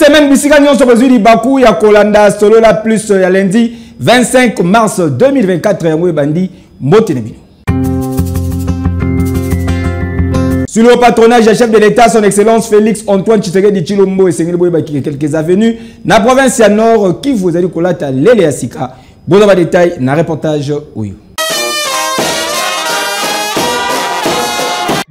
semaine, Bissika Nyon se résume Bakou, ya Kolanda, solo la plus, ya lundi 25 mars 2024, ya Bandi, Motenebino. Sous le patronage du chef de l'État, son Excellence Félix Antoine Tshisekedi Tshilombo et Sengeli Boyeba qui quelques avenues, na province ya Nord, qui vous a dit Kolata, Lele Asika. Bon détail, na reportage, oui.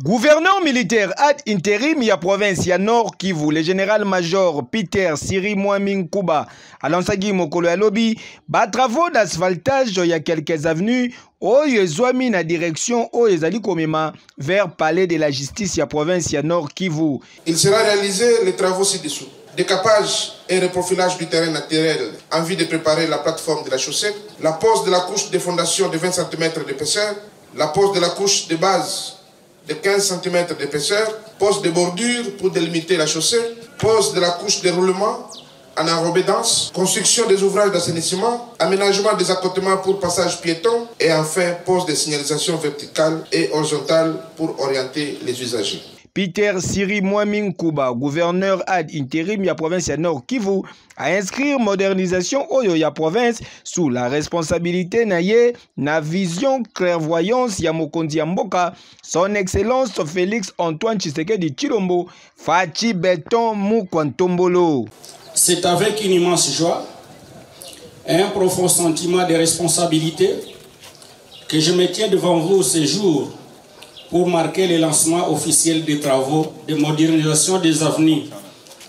Gouverneur militaire ad intérim ya province ya Nord Kivu, le général-major Peter Siri Mwaming Kuba, Alansagi Mokolo ya Lobi, ba travaux d'asphaltage ya quelques avenues, oyo ezwami na direction oyo ezali komema vers palais de la justice ya province ya Nord Kivu. Il sera réalisé les travaux ci-dessous. Décapage et reprofilage du terrain naturel en vue de préparer la plateforme de la chaussée, la pose de la couche de fondation de 20 cm d'épaisseur, la pose de la couche de base de 15 cm d'épaisseur, pose de bordure pour délimiter la chaussée, pose de la couche de roulement en enrobé dense, construction des ouvrages d'assainissement, aménagement des accotements pour passage piéton et enfin pose de signalisation verticale et horizontale pour orienter les usagers. Peter Siri Mwaming Kuba, gouverneur ad intérim ya province ya Nord Kivu, a inscrire modernisation oyo ya province sous la responsabilité naye na vision clairvoyance ya mokonzi ya mboka, son excellence Félix Antoine Tshisekedi Tshilombo, Fachi Beton Mukwantombolo. C'est avec une immense joie et un profond sentiment de responsabilité que je me tiens devant vous ce jour pour marquer le lancement officiel des travaux de modernisation des avenues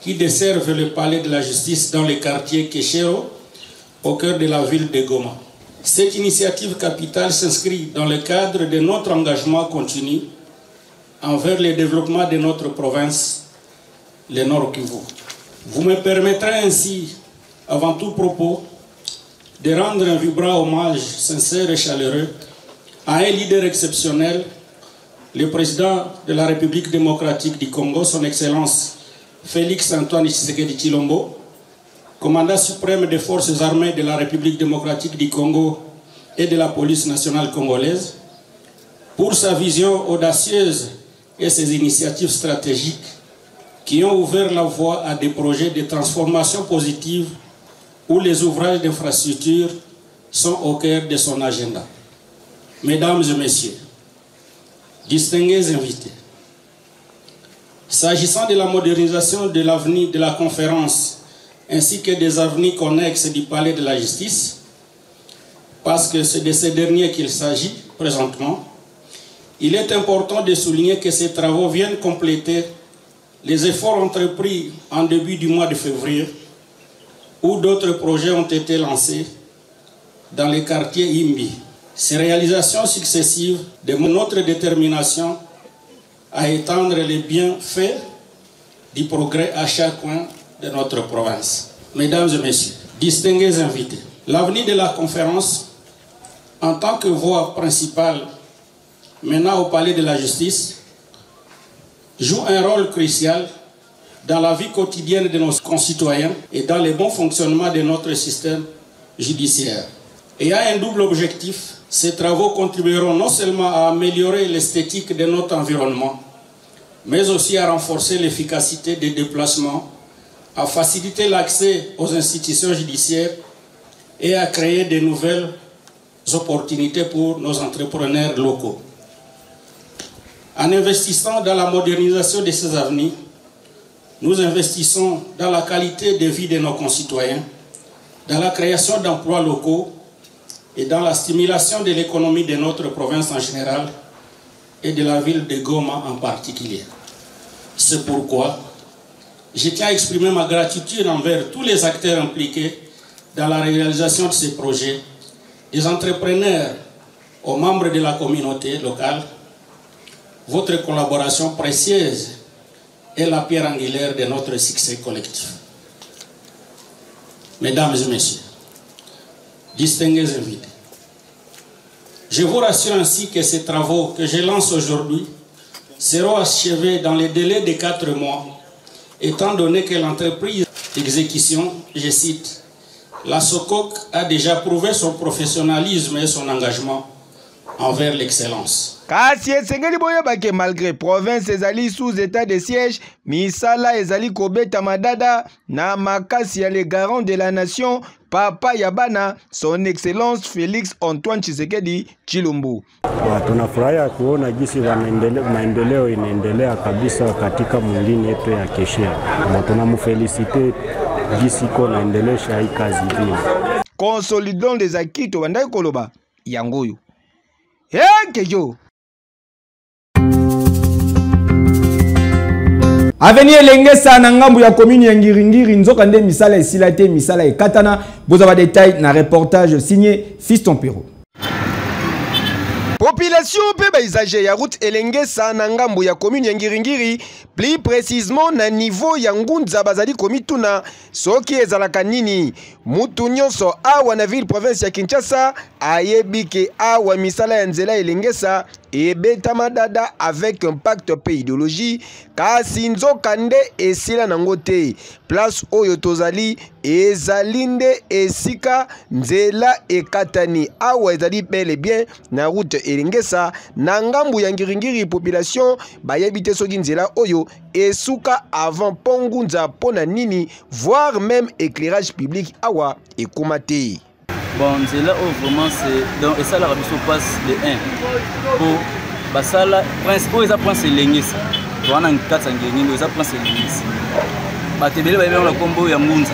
qui desservent le palais de la justice dans le quartier Keshero, au cœur de la ville de Goma. Cette initiative capitale s'inscrit dans le cadre de notre engagement continu envers le développement de notre province, le Nord Kivu. Vous me permettrez ainsi, avant tout propos, de rendre un vibrant hommage sincère et chaleureux à un leader exceptionnel, le président de la République démocratique du Congo, son Excellence Félix Antoine Tshisekedi Tshilombo, commandant suprême des forces armées de la République démocratique du Congo et de la police nationale congolaise, pour sa vision audacieuse et ses initiatives stratégiques qui ont ouvert la voie à des projets de transformation positive où les ouvrages d'infrastructure sont au cœur de son agenda. Mesdames et messieurs, distingués invités, s'agissant de la modernisation de l'avenue de la conférence ainsi que des avenues connexes du palais de la justice, parce que c'est de ces derniers qu'il s'agit présentement, il est important de souligner que ces travaux viennent compléter les efforts entrepris en début du mois de février, où d'autres projets ont été lancés dans les quartiers Imbi. Ces réalisations successives démontrent notre détermination à étendre les bienfaits du progrès à chaque coin de notre province. Mesdames et messieurs, distingués invités, l'avenir de la conférence, en tant que voie principale menant au palais de la justice, joue un rôle crucial dans la vie quotidienne de nos concitoyens et dans le bon fonctionnement de notre système judiciaire. Et a un double objectif. Ces travaux contribueront non seulement à améliorer l'esthétique de notre environnement, mais aussi à renforcer l'efficacité des déplacements, à faciliter l'accès aux institutions judiciaires et à créer de nouvelles opportunités pour nos entrepreneurs locaux. En investissant dans la modernisation de ces avenues, nous investissons dans la qualité de vie de nos concitoyens, dans la création d'emplois locaux et dans la stimulation de l'économie de notre province en général et de la ville de Goma en particulier. C'est pourquoi je tiens à exprimer ma gratitude envers tous les acteurs impliqués dans la réalisation de ces projets, des entrepreneurs aux membres de la communauté locale. Votre collaboration précieuse est la pierre angulaire de notre succès collectif. Mesdames et messieurs, distingués invités, je vous rassure ainsi que ces travaux que je lance aujourd'hui seront achevés dans les délais de 4 mois, étant donné que l'entreprise d'exécution, je cite, la SOCOC a déjà prouvé son professionnalisme et son engagement envers l'excellence. Kasi esengeli boyeba ke malgré province ezali sous état de siège, misala ezali kobeta madada na makasi ya le garant de la nation Papa Yabana, son excellence Félix Antoine Tshisekedi Tshilombo. Tunafurahia kuona jinsi maendeleo inaendelea kabisa katika mwingine yetu ya Keshia. Tunamfelicite jinsi iko naendelesha hii kazi vile. Consolidons les acquis to bandai koloba yangoyo. Kejo. Avenir Lengesa na ngambu ya commune ya Ngiringiri nzoka nde misala esila te misala ekatana bozaba détail na reportage signé Fiston Pero. Population pe baisage ya route Elengesa na ngambu ya commune ya Ngiringiri, plus précisément na niveau ya ngunza bazali komituna soki ezalaka nini. Mutu nyonso awa na ville province ya Kinshasa ayebi ke awa misala ya nzela Elengesa ebeta madada avec un pacte pe idéologie kasi nzoka nde esila nango te. Place oyo tozali ezali nde esika nzela ekatani awa ezali bel et bien na route Elengesa na ngambu ya Ngiringiri. Population bayebi te soki nzela oyo esuka avant pongunza pona nini, voire même éclairage public awa ekoma te. Bon, nzela oyo vraiment c'est donc et ça la biso passe de 1 pour basala prince oyo eza prince Elengesa wana nkatsa ngengendo eza prince Elengesa batebele bayeba na kombo ya ngunza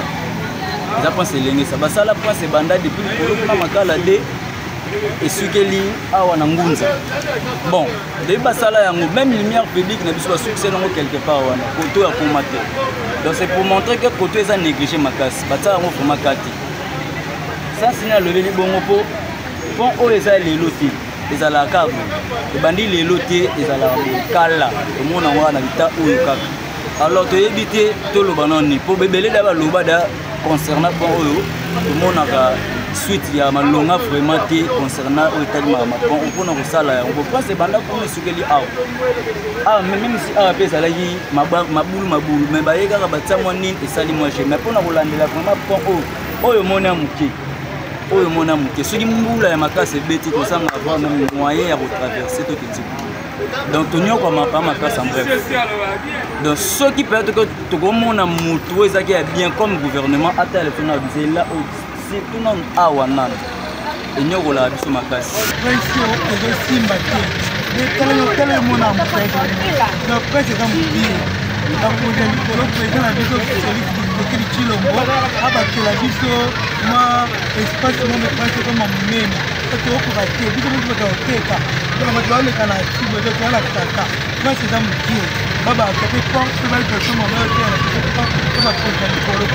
eza prince Elengesa basala prince banda depuis kolokuna makala de esukeli awa na ngunza. Bon, de basala yango même lumière publique na biso succès nango quelque part wana koto ya komate. Donc c'est pour montrer que koto eza négligé makasi batala yango vraiment kati ça signal lever les bongo po pont oyo eza lelo te ezalaka bo ebandi lelo te ezalaka kala omona wana bita oyo kaka. Alors toyebi te toloba nani po bebele da baloba da concernant pont oyo tomonaka suite ya malonga vraiment te concernant oyo tali mama pont opona kosala yango pense banda komi sukeli awa même si awa pe ezalaki mabulu mais bayekaka batia mwa nini esali mwa che mais mpona kolandela vraiment pont oyo mona moke oyo mona moke soki mbula ya makasi ebeti kosanga avoir même moyen ya retraverser to petit. Donc tonyoko mapa makasi en bref. Donc ceux qui peut être que tokomona mutu ezaki ya bien comme gouvernement ata le tona bizela o c'est tout non awana enyoko la biso makasi pression ezo simba te tele mona mpesa donc pesa comme bien bakoja likolo président na biso Félix Tshilombo abatela biso ma espace monde presque comme monene tokoka te biso moto bakoteka donc bato baleka na cibo donc wala kaka place eza mokie baba tope force bali personne mona.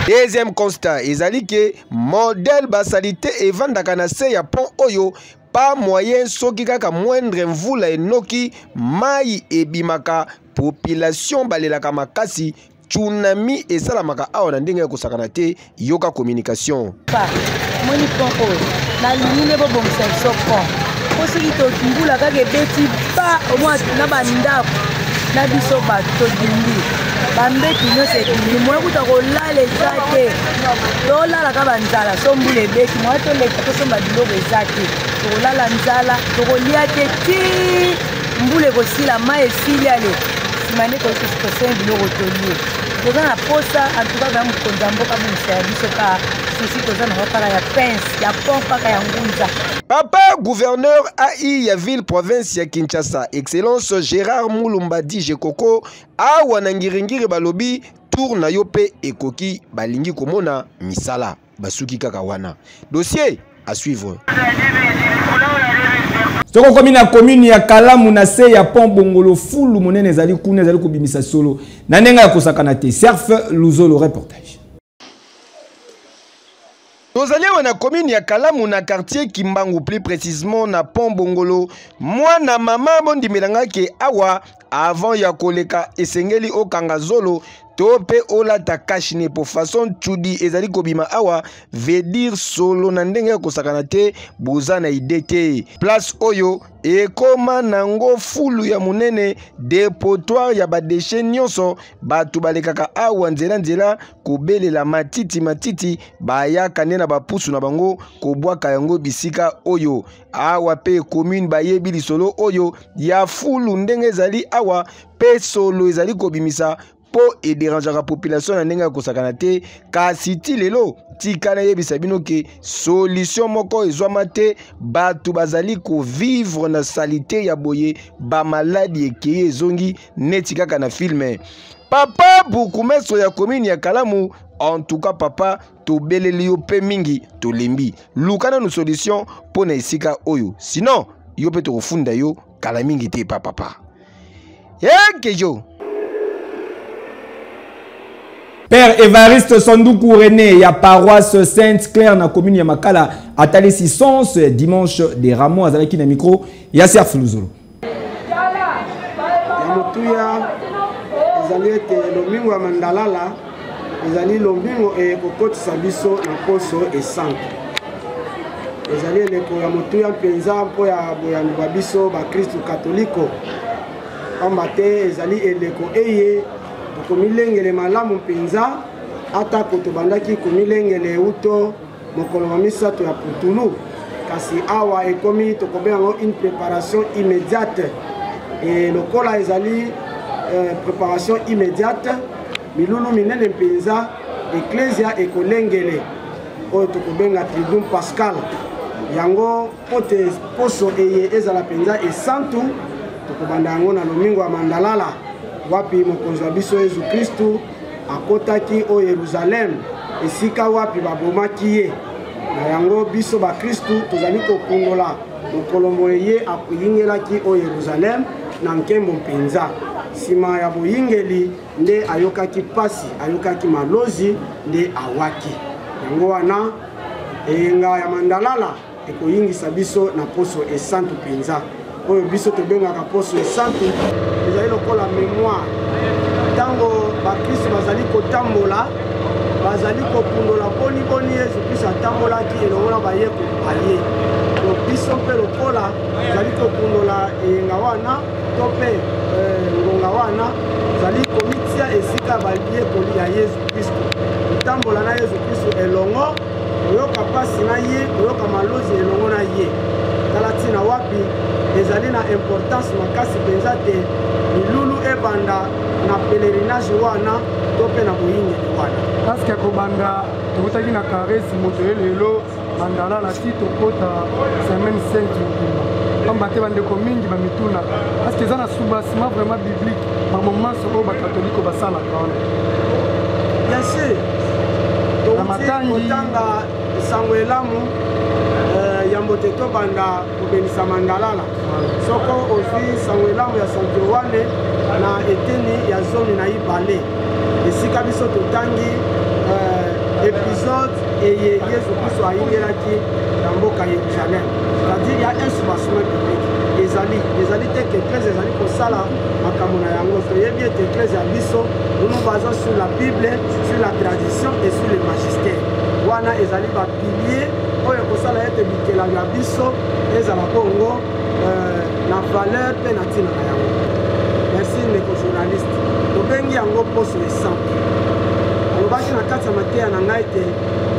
Deuxième constat ezali ke modèle basalite evandaka na se ya pont oyo pas moyen soki kaka moindre mvula enoki mai ebimaka population balelaka makasi tsunami esalamaka awa na ndenge ya kosakana te yoka communication moni pont oyo nalingi nde bobongisa biso pont po soki tombula kaka ebeti ba omwa na bandako na biso bato todindi bambeti nyonso ekindi moye kuta kolala eza te tolalaka banzala so mbula ebeti moye toleka tosomba biloko eza te tokolala nzala tokolia te ti mbula ekosila mai esili ale nsima nde tosomba biloko tolie toza na posa antuka baya mokonzi ya mboka bongisa ya biso ka susi toza na bakala ya pince ya pont kaka ya ngunza. Papa gouverneur AI ya ville province ya Kinshasa excellence Gérard Mulumba Dije Koko awa na Ngiringiri balobi tour na yo pe ekoki balingi komona misala basuki kaka wana dossier à suivre. Soko komi na commune ya Kalamu na se ya pont bongolo fulu monene ezali kuna ezali kobimisa solo na ndenga ya kosakana te. Serf Luzolo reportage. Tozali wana commune ya Kalamu na quartier Kimbangu plus précisément na pont bongolo mwana mama bondimelanga ke awa avant ya koleka esengeli okanga zolo tope ola takashine pour façon tudi ezali kobima awa veut dire solo na ndenge kosakana te boza na idete place oyo ekoma nango fulu ya munene dépotoir ya badeshe nyonso batu balekaka awa nzela kobelela matiti bayaka nde na bapusu na bango kobwaka yango bisika oyo awa pe commune bayebi lisolo oyo ya fulu ndenge ezali awa pe solo ezali kobimisa po e dérange la population na ndenge kosakana te kasi ti lelo tika na yebisa bino ke solution moko ezwama te batu bazali ko vivre na salité ya boye ba maladie ekeye ezongi neti kaka na filme papa bukumeso ya commune ya Kalamu en tout cas papa tobeleli yo pe mingi tolembi lukana no solution po na esika oyo sinon yo pe tokofunda yo kala mingi te papa kejo. Père Évariste Sandoukou René, ya paroisse Sainte-Claire na commune ya Makala, atali 600 dimanche des Rameaux azalaki na micro ya Serf Luzolo. Ya motuya ezali ete lomingo ya Mandalala ezali lomingo ekokotisa biso na poso esantu. Ezali eleko ya motuya mpenza mpo ya boyano ba biso ba Kristo katoliko. Pamba te ezali eleko eye komilengele malamu mpenza ata kotobandaki komilengele uto mokolo wa misato ya putulu kasi awa ekomi tokobenga une préparation immédiate et lokola ezali préparation immédiate milulu minene mpenza ecclesia ekolengele oyo tokobenga triduum pascal yango pote poso eye ezala mpenza esantu tokobanda yango na lomingo ya Mandalala wapi mokonzi wa biso Yesu Kristu akotaki o Yerusalem esika wapi babomaki ye na yango biso ba Kristu tozali kokongola mokolo ye akuyingelaki o Yerusalem na nkembo mpenza sima ya boyingeli nde ayokaki pasi ayokaki malozi nde awaki yango wana enga ya Mandalala ekoyingisa biso na poso esantu mpenza oyo biso tobengaka poso esantu ezali lokola mémoire tango bakristo bazali kotambola bazali kopundola boni Yesu Kristo atambolaki elongola bayeko baye donc biso mpe lokola bazali kopundola eyenga wana to mpe ngonga wana bazali komitia esika bayekoli ya Yesu Kristo kotambola na Yesu Kristo elongo koyoka pasi na ye koyoka malozi elongo na ye tala ntina wapi ezali na importance makasi mpenza te milulu ebanda na pèlerinage wana to mpe na boyingeli wana parceke kobanda tokotaki na karesi moto ye lelo Mandalala ti tokota semaine 5 mokimba pamba te bandeko mingi bamituna parceke eza na soubassement vraiment biblique bamomanso oyo bakatoliko basalaka wana bien sûr touti kotanga sango elamu yambo te tobanda kobengisa Mandalala soko ozwi sango elamu ya Santo Yohane na eteni ya zone na ibale esika biso totangi épisode eye Yesu Kristo ayingelaki na mboka Yerusalem c'est-à-dire il y a un soubassement biblique ezali te que église ezali kosala makambo na yango toyebi ete église ya biso nous basons sur la Bible sur la tradition et sur le magistère wana ezali bapilier oyo kosala ete bikela ya biso ezala bongo na valeur mpe na ntina na yango merci ndeko journaliste tobengi yango poso esample alobaki na kati ya mateya na ngai te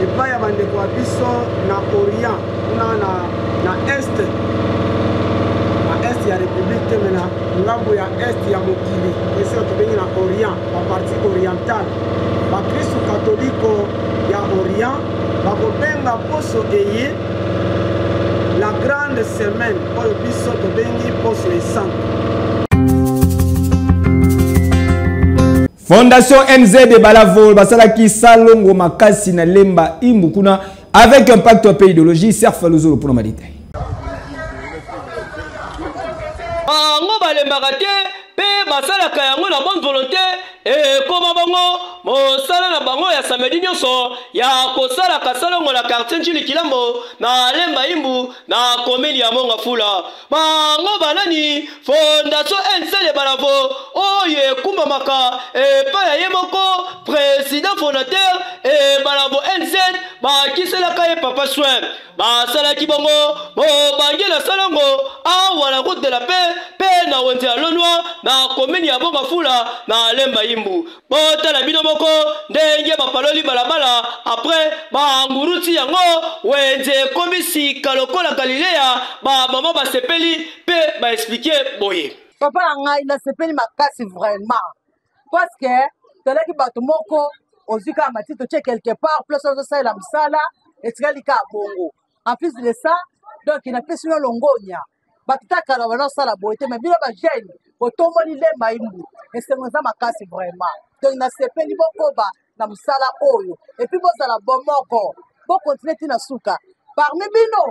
epai ya bandeko ya biso na orient kuna na este ya république te mena ngambo ya este ya mokili esika tobengi na orient bapartie orientale bakristu katoliko ya orient bakobenga poso eye la grande semaine oyo biso tobengi poso esantu. Fondation MZ de Balavol basalaki salongo makasi na lemba imbukuna avec impact au pays idéologie Serf Luzolo pour le détail. Ango balembaka te pe basalaka yango na bonne volonté ekoma bango mosala na bango ya samedi nyonso ya kosala kasalongo na quartier Njili Kilambo na Lemba Imbu na komini ya Mongafula. Bango banani Fondation NZ Balavo oyo ekumbamaka epai ya ye moko président fondateur Balavo NZ bakiselaka ye Papa Soin basalaki bongo bobangi na salongo awa na route de la paix pe na wenze ya Lonwa na komini ya Mongafula na Lemba Imbu. Botala bino moko ndenge bapaloli balabala après banguruti yango wenze komisi kalokola Galilea ba mama basepeli pe ba expliquer boye. Papa ngai na sepeli makasi vraiment parce que tolaki bato moko ozika matito che quelque part plus on ça la msala etikali ka bongo. En plus de ça, donc il a fait sur longonia. Bataka la wana sala boite mais bino ba jeune otomoni Lemba Imbu et c'est moi ça makasi vraiment. Donc na sepeli boko ba na msala oyo et puis bozala bomoko bo continuer tina suka parmi bino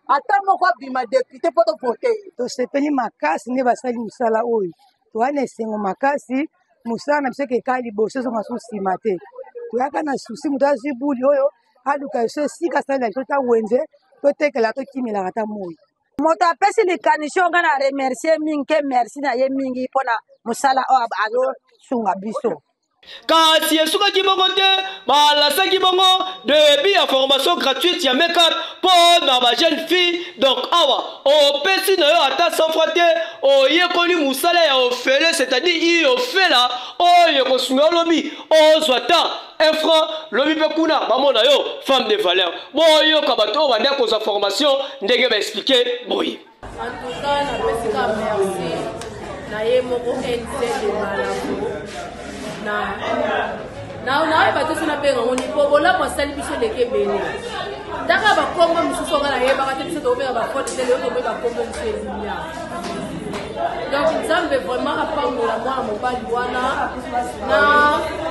ata moko bima député poto voter to sepeli makasi ne basali msala oyo to ane sengo makasi musala na biseke kali boso so masu simate to yaka na susi mudazi buli oyo aluka so sika sala to ta wenze to tekela to kimela ata moyo moto apesi likanisho nga na remercier mingi merci na ye mingi pona musala o alo sunga biso. Kasi esuka kibongo te balasaki bongo début ya formation gratuite ya make-up pour na ba jeune fille donc awa opesi na yo ata sans frotte oyekoli musala ya ofele c'est-à-dire i ofela oyo kosunga lobi ozwata un franc lobi pe kuna bamona yo femme de valeur boyo kabato bande ko sa formation ndenge ba expliquer boy. En tout cas na pesika merci na ye moko NZ de Malabo na ba to na penga ngoni pobola kwa sali biso leke bene taka ba kombo misuso ngana ye ba ka biso to ba fote tele ko ba kombo msezinya. Donc nous avons vraiment apprendre la moi mobali wana na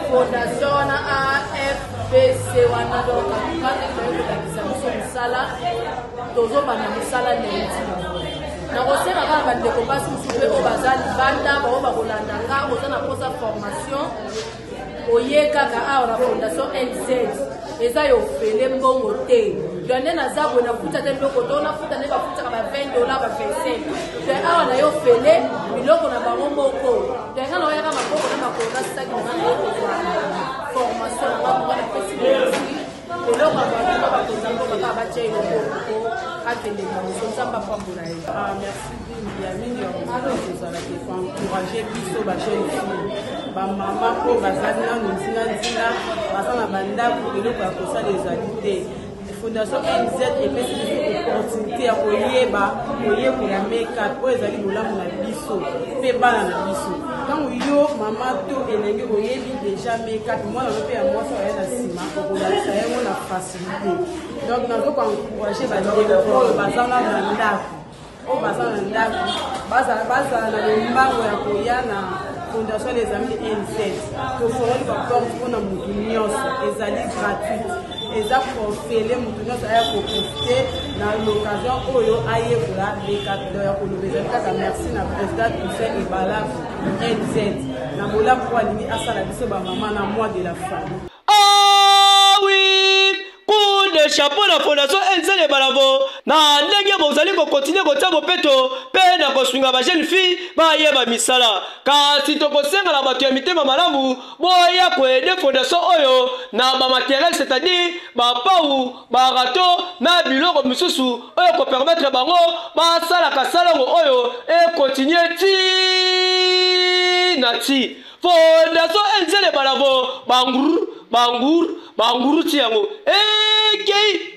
fondation na AFBC wana donc quand nous avons sala tozo bana musala neti na kosema kaka bandeko basi mosusu mpe oyo baza libanda bao bakolanda nga oza na posa formation oye kaka awa na fondation NZ eza yo ofele mbongo te donne naza boye nafuta te biloko to nafuta nde bafutaka ba $20 ba 25 te awa na yo ofele biloko na bango moko te nga na oyaka maboko na makolo nasaki na nga okozwa formation na bango wana pesi eloko bango bakonza mboka kaka batya eloko atende bango nzamba pambola ye. Merci ya mingi ozalaki encourager biso ba jeune fille bamama mpo bazali nano nzinanzina baza na bandako eloko ya kosala ezali te. Fondation NZ epesi biso opportunité ya koyeba koyeko ya make-up oyo ezali bolamu na biso mpe bana na biso ntango yo mama to elenge oyebi deja make-up mwana no mpe ya mwasi oya na nsima okolalisa yango na facilité. Donc nazoko encourage bandeko oyo baza na ndako oyo baza na ndako bazala na lombango ya koya na Fondation des Amis NZ toforoli baporte mpona motu nyonso ezali gratuite eza kofele motu nyonso aya koprofite na l'occasion oyo ayekola lekatelo ya koloba ezali kaka merci na président Toussaint Ebalafu NZ na bolamu po alingi asala biso bamama na mois de la famille. Ah oui, coup de chapeau na Fondation NZ Balavo na ndenge bozali ko continuer kotia bopeto pe na kosunga ba jeune fille ba yeba misala kasi to kosenga na bato ya mitema malamu boya ko aider fondation oyo na ba matériel c'est-à-dire ba pau ba rato na biloko misusu oyo ko permettre bango ba sala kasalongo oyo e continuer ti na ti Fondation NZ Balavo banguru ti yango kei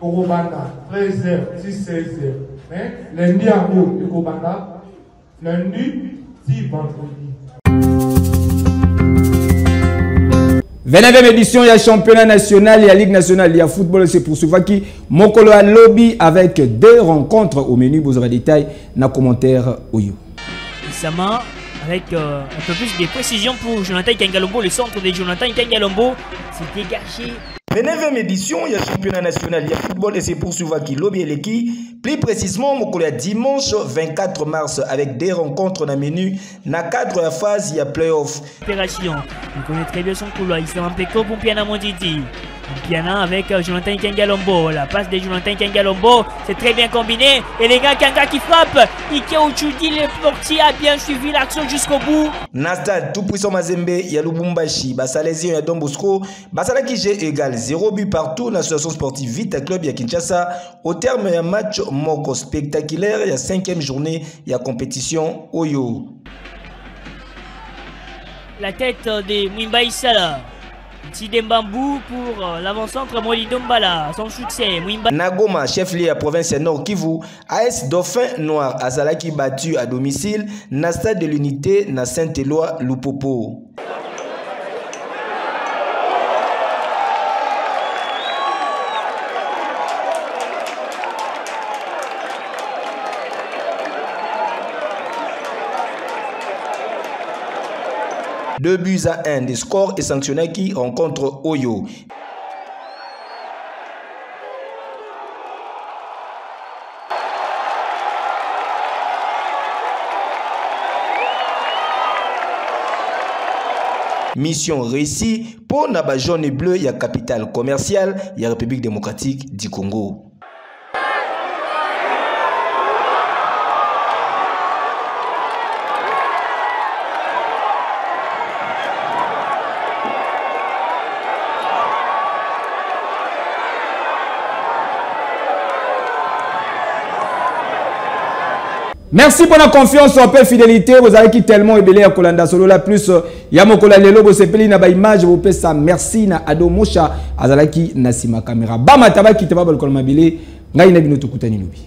Okobanda 13h, 16h. Lundi à vous, Okobanda. Lundi, 10 vendredi. 29e édition du championnat national et la Ligue nationale de football se poursuivra qui Mokolo a lobby avec 2 rencontres au menu. Vous aurez des détails dans les commentaires. Récemment, avec un peu plus de précision pour Jonathan Kangalombo, le centre de Jonathan Kangalombo s'est dégagé. 29e édition du championnat national de football et c'est poursuivra qui lobby et l'équipe Plus précisément, mokolo ya dimanche 24 mars avec des rencontres na menu na cadre ya phase ya playoff. Opération. Il connaît très bien son couloir. Il s'est en péco pour Piana Mondidi. Piana avec Jonathan Kengalombo. La passe de Jonathan Kengalombo. C'est très bien combiné. Et les gars, Kanga qui frappe. Ike Uchudi, le portier a bien suivi l'action jusqu'au bout. Nastad, tout puissant Mazembe, ya Lubumbashi, Basalesi, ya Don Bosco, Basalaki G égale 0 but partout dans l'association sportive Vita Club ya Kinshasa. Au terme d'un match moko spectaculaire, il y a 5e journée, il y a compétition Oyo. La tête de Mwimba Isala. Tidembambou pour l'avant-centre Molidombala. Son succès, Mwimba. Nagoma, chef-lieu à province Nord Kivu, AS Dauphin Noir, Azalaki battu à domicile, na stade de l'unité, na Saint-Éloi, Lupopo. Deux buts à 1, des scores et sanctionnés qui rencontrent Oyo. Mission réussie pour Naba jaune et bleu, il y a capitale commerciale, il y a République démocratique du Congo. Merci pour la confiance, en paix, fidélité. Vous avez qui tellement ébélé à Kolanda Solo la plus. Yamokola Lelo, vous sepeli na ba image, vous paie ça. Merci na Ado Mosha, Azalaki na sima caméra. Bama taba qui te va bol kolmabile. Ngai na bino tukutani lubi.